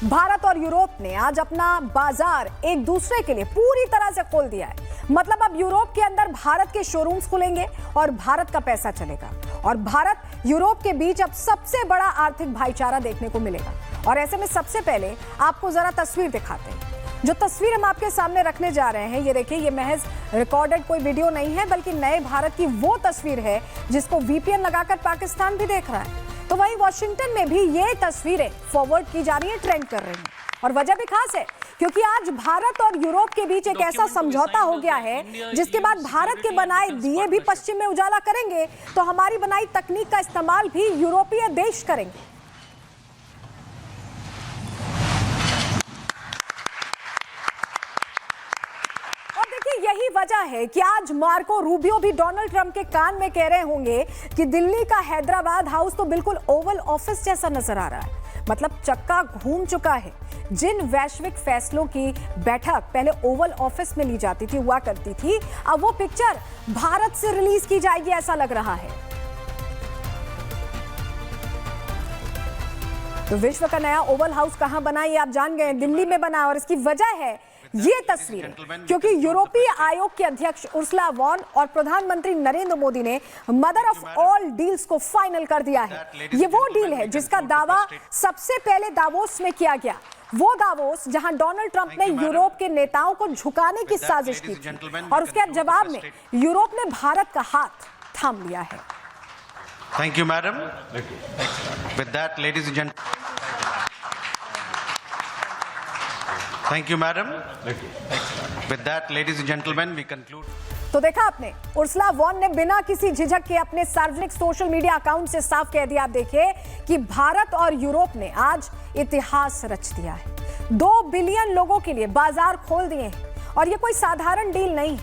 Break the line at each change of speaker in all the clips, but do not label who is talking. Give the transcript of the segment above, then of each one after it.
भारत और यूरोप ने आज अपना बाजार एक दूसरे के लिए पूरी तरह से खोल दिया है। मतलब अब यूरोप के अंदर भारत के शोरूम्स खुलेंगे और भारत का पैसा चलेगा और भारत यूरोप के बीच अब सबसे बड़ा आर्थिक भाईचारा देखने को मिलेगा। और ऐसे में सबसे पहले आपको जरा तस्वीर दिखाते हैं। जो तस्वीर हम आपके सामने रखने जा रहे हैं, ये देखिए, ये महज रिकॉर्डेड कोई वीडियो नहीं है, बल्कि नए भारत की वो तस्वीर है जिसको वीपीएन लगाकर पाकिस्तान भी देख रहा है। तो वहीं वॉशिंगटन में भी ये तस्वीरें फॉरवर्ड की जा रही है, ट्रेंड कर रही हैं। और वजह भी खास है क्योंकि आज भारत और यूरोप के बीच एक ऐसा समझौता हो गया है जिसके बाद भारत के बनाए दिए भी पश्चिम में उजाला करेंगे तो हमारी बनाई तकनीक का इस्तेमाल भी यूरोपीय देश करेंगे। यही वजह है कि आज मार्को रूबियो भी डोनाल्ड ट्रंप के कान में कह रहे होंगे कि दिल्ली का हैदराबाद हाउस तो बिल्कुल ओवल ऑफिस जैसा नजर आ रहा है। मतलब चक्का घूम चुका है। जिन वैश्विक फैसलों की बैठक पहले ओवल ऑफिस में ली जाती थी, हुआ करती थी, अब वो पिक्चर भारत से रिलीज की जाएगी ऐसा लग रहा है। तो विश्व का नया ओवल हाउस कहां बना ये आप जान गए, दिल्ली में बना। और इसकी वजह है ये तस्वीर, क्योंकि यूरोपीय आयोग के अध्यक्ष उर्सुला वॉन और प्रधानमंत्री नरेंद्र मोदी ने मदर ऑफ ऑल डील्स को फाइनल कर दिया है। ये वो डील है जिसका दावा सबसे पहले दावोस में किया गया, वो दावोस जहां डोनाल्ड ट्रंप ने यूरोप के नेताओं को झुकाने की साजिश की थी और उसके जवाब में यूरोप ने भारत का हाथ थाम लिया है।
Thank you, madam. With that, ladies and gentlemen. Thank you, madam. With that, ladies and gentlemen, we conclude.
तो देखा आपने, उर्सुला वॉन ने बिना किसी झिझक के अपने सार्वजनिक सोशल मीडिया अकाउंट से साफ कह दिया, आप देखिए, कि भारत और यूरोप ने आज इतिहास रच दिया है। 2 बिलियन लोगों के लिए बाजार खोल दिए हैं और ये कोई साधारण डील नहीं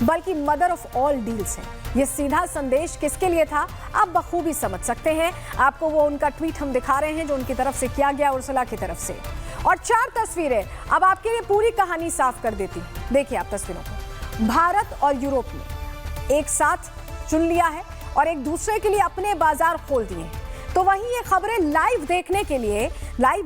बल्कि मदर ऑफ ऑल डील्स है। ये सीधा संदेश किसके लिए था आप बखूबी समझ सकते हैं। आपको वो उनका ट्वीट हम दिखा रहे हैं जो उनकी तरफ से किया गया, उर्सुला की तरफ से। और 4 तस्वीरें अब आपके लिए पूरी कहानी साफ कर देती। देखिए आप तस्वीरों को, भारत और यूरोप ने एक साथ चुन लिया है और एक दूसरे के लिए अपने बाजार खोल दिए हैं। तो वहीं ये खबरें लाइव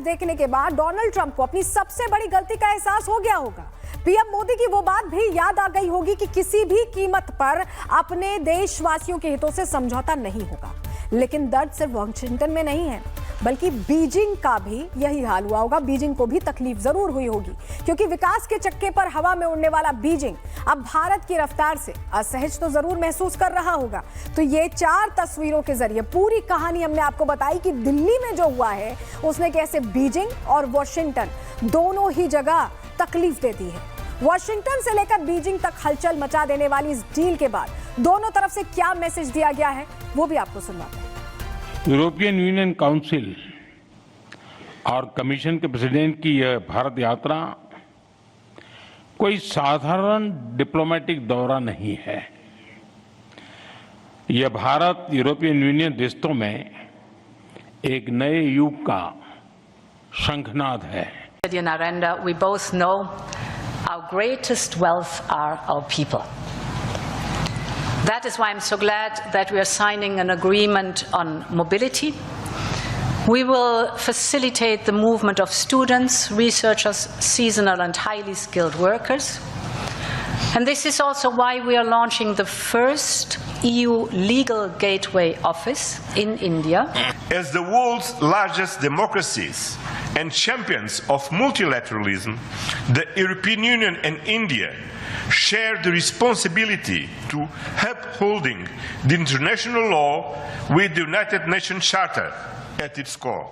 देखने के बाद डोनाल्ड ट्रंप को अपनी सबसे बड़ी गलती का एहसास हो गया होगा। पीएम मोदी की वो बात भी याद आ गई होगी कि किसी भी कीमत पर अपने देशवासियों के हितों से समझौता नहीं होगा। लेकिन दर्द सिर्फ वॉशिंगटन में नहीं है बल्कि बीजिंग का भी यही हाल हुआ होगा। बीजिंग को भी तकलीफ जरूर हुई होगी क्योंकि विकास के चक्के पर हवा में उड़ने वाला बीजिंग अब भारत की रफ्तार से असहज तो जरूर महसूस कर रहा होगा। तो ये 4 तस्वीरों के जरिए पूरी कहानी हमने आपको बताई कि दिल्ली में जो हुआ है उसने कैसे बीजिंग और वॉशिंगटन दोनों ही जगह तकलीफ देती है। वॉशिंगटन से लेकर बीजिंग तक हलचल मचा देने वाली इस डील के बाद दोनों तरफ से क्या मैसेज दिया गया है वो भी आपको सुनवाते हैं।
यूरोपियन यूनियन काउंसिल और कमीशन के प्रेसिडेंट की यह भारत यात्रा कोई साधारण डिप्लोमेटिक दौरा नहीं है। यह भारत यूरोपियन यूनियन रिश्तों में एक नए युग का शंखनाद है।
Narendra, we both know our greatest wealth are our people. That is why I'm so glad that we are signing an agreement on mobility. We will facilitate the movement of students, researchers, seasonal and highly skilled workers. And this is also why we are launching the first EU legal gateway office in India.
As the world's largest democracies and champions of multilateralism, the European Union and India share the responsibility to upholding the international law with the United Nations Charter at its core.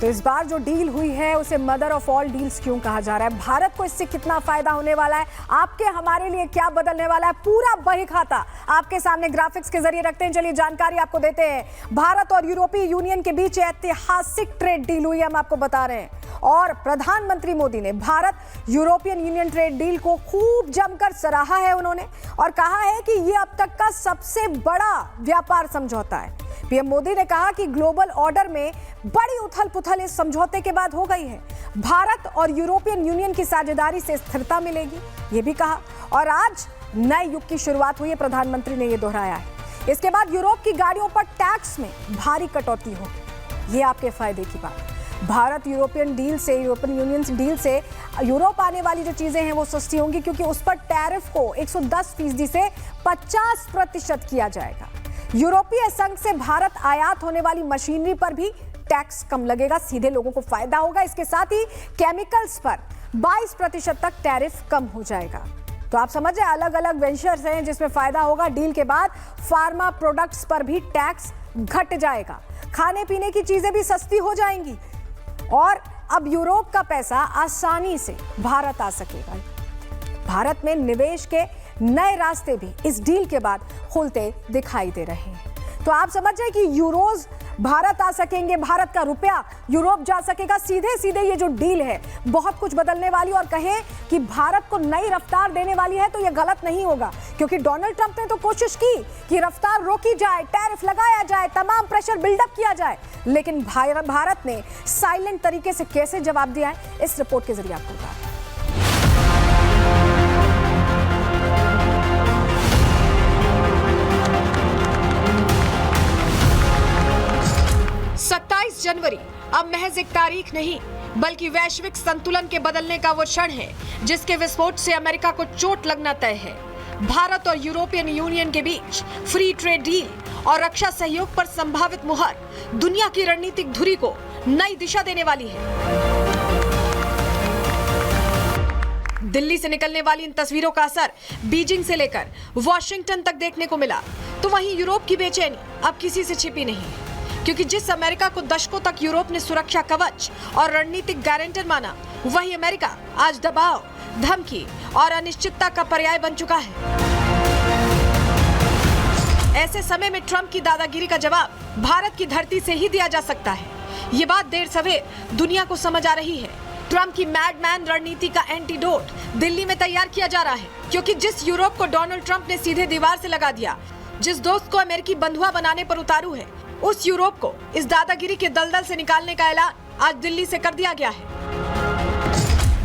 तो इस बार जो deal हुई है उसे mother of all deals क्यों कहा जा रहा है? भारत को इससे कितना फायदा होने वाला है? आपके हमारे लिए क्या बदलने वाला है? पूरा बही खाता आपके सामने ग्राफिक्स के जरिए रखते हैं। चलिए जानकारी आपको देते हैं। भारत और यूरोपीय यूनियन के बीच ऐतिहासिक ट्रेड डील हुई है, हम आपको बता रहे हैं। और प्रधानमंत्री मोदी ने Bharat European union trade deal को खूब जमकर सराहा है उन्होंने और कहा है कि ये अब तक का सबसे बड़ा व्यापार समझौता है। पीएम मोदी ने कहा कि ग्लोबल ऑर्डर में बड़ी उथल पुथल इस समझौते के बाद हो गई है। भारत और यूरोपियन यूनियन की साझेदारी से स्थिरता मिलेगी, ये भी कहा। और आज नए युग की शुरुआत हुई है, प्रधानमंत्री ने यह दोहराया है। इसके बाद यूरोप की गाड़ियों पर टैक्स में भारी कटौती होगी, ये आपके फायदे की बात। भारत यूरोपियन यूनियन डील से यूरोप आने वाली जो चीजें हैं वो सस्ती होंगी, क्योंकि उस पर टैरिफ को 110% से 50% किया जाएगा। यूरोपीय संघ से भारत आयात होने वाली मशीनरी पर भी टैक्स कम लगेगा, सीधे लोगों को फायदा होगा। इसके साथ ही केमिकल्स पर 22% तक टैरिफ कम हो जाएगा। तो आप समझ रहे, अलग अलग वेंचर्स हैं जिसमें फायदा होगा। डील के बाद फार्मा प्रोडक्ट्स पर भी टैक्स घट जाएगा, खाने पीने की चीजें भी सस्ती हो जाएंगी और अब यूरोप का पैसा आसानी से भारत आ सकेगा। भारत में निवेश के नए रास्ते भी इस डील के बाद खुलते दिखाई दे रहे हैं। तो आप समझ रहे कि यूरोज भारत आ सकेंगे, भारत का रुपया यूरोप जा सकेगा। सीधे सीधे ये जो डील है बहुत कुछ बदलने वाली, और कहें कि भारत को नई रफ्तार देने वाली है तो ये गलत नहीं होगा, क्योंकि डोनाल्ड ट्रंप ने तो कोशिश की कि रफ्तार रोकी जाए, टैरिफ लगाया जाए, तमाम प्रेशर बिल्डअप किया जाए, लेकिन भारत ने साइलेंट तरीके से कैसे जवाब दिया है, इस रिपोर्ट के जरिए आपको बताया।
27 जनवरी अब महज एक तारीख नहीं, बल्कि वैश्विक संतुलन के बदलने का वो क्षण है जिसके विस्फोट से अमेरिका को चोट लगना तय है। भारत और यूरोपियन यूनियन के बीच फ्री ट्रेड डील और रक्षा सहयोग पर संभावित मुहर दुनिया की रणनीतिक धुरी को नई दिशा देने वाली है। दिल्ली से निकलने वाली इन तस्वीरों का असर बीजिंग से लेकर वॉशिंगटन तक देखने को मिला, तो वहीं यूरोप की बेचैनी अब किसी से छिपी नहीं, क्योंकि जिस अमेरिका को दशकों तक यूरोप ने सुरक्षा कवच और रणनीतिक गारंटर माना, वही अमेरिका आज दबाव, धमकी और अनिश्चितता का पर्याय बन चुका है। ऐसे समय में ट्रंप की दादागिरी का जवाब भारत की धरती से ही दिया जा सकता है। ये बात देर सवेर दुनिया को समझ आ रही है। ट्रंप की मैडमैन रणनीति का एंटीडोट दिल्ली में तैयार किया जा रहा है, क्योंकि जिस यूरोप को डोनाल्ड ट्रंप ने सीधे दीवार से लगा दिया, जिस दोस्त को अमेरिकी बंधुआ बनाने पर उतारू है, उस यूरोप को इस दादागिरी के दलदल से निकालने का ऐलान आज दिल्ली से कर दिया गया है।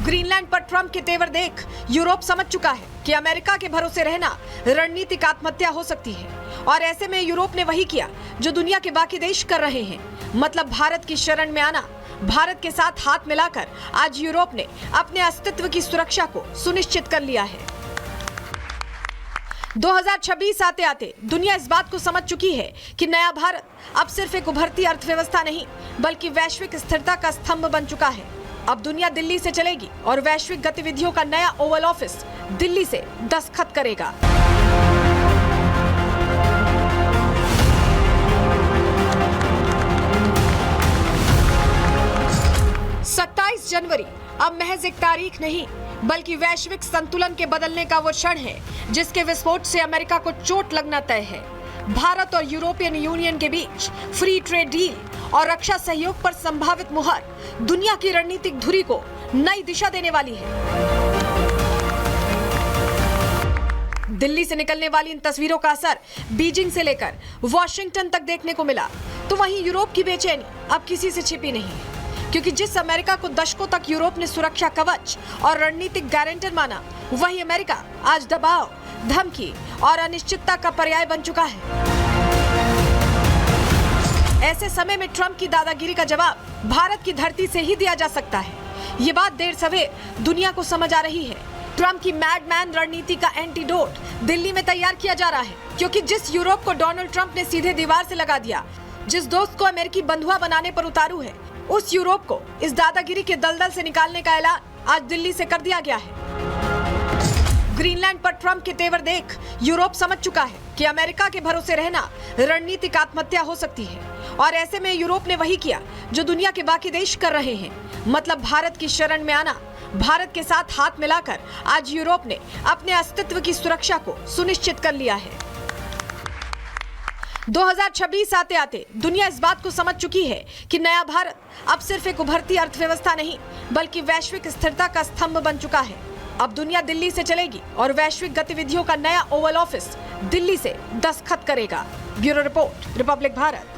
ग्रीनलैंड पर ट्रंप के तेवर देख यूरोप समझ चुका है कि अमेरिका के भरोसे रहना रणनीतिक आत्महत्या हो सकती है, और ऐसे में यूरोप ने वही किया जो दुनिया के बाकी देश कर रहे हैं, मतलब भारत की शरण में आना। भारत के साथ हाथ मिलाकर आज यूरोप ने अपने अस्तित्व की सुरक्षा को सुनिश्चित कर लिया है। 2026 आते आते दुनिया इस बात को समझ चुकी है कि नया भारत अब सिर्फ एक उभरती अर्थव्यवस्था नहीं, बल्कि वैश्विक स्थिरता का स्तंभ बन चुका है। अब दुनिया दिल्ली से चलेगी और वैश्विक गतिविधियों का नया ओवल ऑफिस दिल्ली से दस्तखत करेगा। जनवरी अब महज एक तारीख नहीं, बल्कि वैश्विक संतुलन के बदलने का वो क्षण है जिसके विस्फोट से अमेरिका को चोट लगना तय है। भारत और यूरोपियन यूनियन के बीच फ्री ट्रेड डील और रक्षा सहयोग पर संभावित मुहर दुनिया की रणनीतिक धुरी को नई दिशा देने वाली है। दिल्ली से निकलने वाली इन तस्वीरों का असर बीजिंग से लेकर वॉशिंगटन तक देखने को मिला, तो वहीं यूरोप की बेचैनी अब किसी से छिपी नहीं, क्योंकि जिस अमेरिका को दशकों तक यूरोप ने सुरक्षा कवच और रणनीतिक गारंटर माना, वही अमेरिका आज दबाव, धमकी और अनिश्चितता का पर्याय बन चुका है। ऐसे समय में ट्रंप की दादागिरी का जवाब भारत की धरती से ही दिया जा सकता है। ये बात देर सवेर दुनिया को समझ आ रही है। ट्रंप की मैडमैन रणनीति का एंटीडोट दिल्ली में तैयार किया जा रहा है, क्योंकि जिस यूरोप को डोनाल्ड ट्रंप ने सीधे दीवार से लगा दिया, जिस दोस्त को अमेरिकी बंधुआ बनाने पर उतारू है, उस यूरोप को इस दादागिरी के दलदल से निकालने का ऐलान आज दिल्ली से कर दिया गया है। ग्रीनलैंड पर ट्रंप के तेवर देख यूरोप समझ चुका है कि अमेरिका के भरोसे रहना रणनीतिक आत्महत्या हो सकती है, और ऐसे में यूरोप ने वही किया जो दुनिया के बाकी देश कर रहे हैं, मतलब भारत की शरण में आना। भारत के साथ हाथ मिलाकर आज यूरोप ने अपने अस्तित्व की सुरक्षा को सुनिश्चित कर लिया है। 2026 आते आते दुनिया इस बात को समझ चुकी है कि नया भारत अब सिर्फ एक उभरती अर्थव्यवस्था नहीं, बल्कि वैश्विक स्थिरता का स्तंभ बन चुका है। अब दुनिया दिल्ली से चलेगी और वैश्विक गतिविधियों का नया ओवल ऑफिस दिल्ली से दस्तखत करेगा। Bureau report, Republic Bharat.